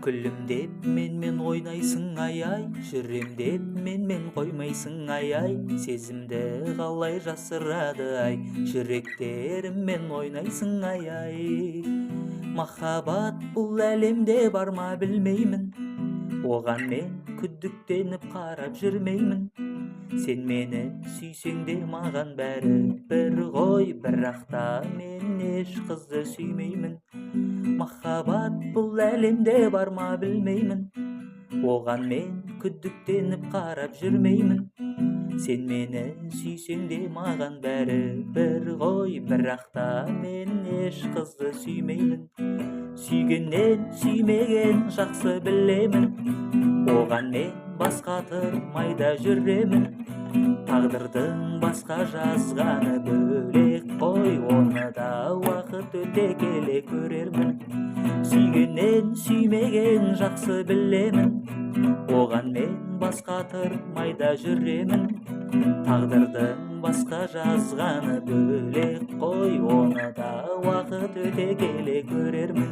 Күлімдеп менмен ойнайсың ай-ай, жүремдеп менмен қоймайсың ай-ай, сезімді қалай жасырады ай, жүректеріммен ойнайсың ай-ай. Махаббат бұл әлемде бар ма білмеймін, оған мен күдіктеніп қарап жүрмеймін. Сен мені сүйсең де маған бәрі бір ғой, бірақ та мен еш қызды сүймеймін. Махаббат бұл әлемде бар ма білмеймін, оған мен күдіктеніп қарап жүрмеймін. Сен мені сүйсең де маған бәрі бір ғой, бірақ та мен еш қызды сүймеймін. Сүйгеннен сүймеген жақсы білемін, оған мен басқа тұрмайда жүремін. Тағдырдың басқа жазғаны бөлек қой, оны да уақыт өте келе көрермін. Сүйгеннен сүймеген жақсы білемін, оған мен басқа тұрмайда жүремін. Тағдырдың басқа жазғаны бөлек қой, оны да уақыт өте келе көрермін.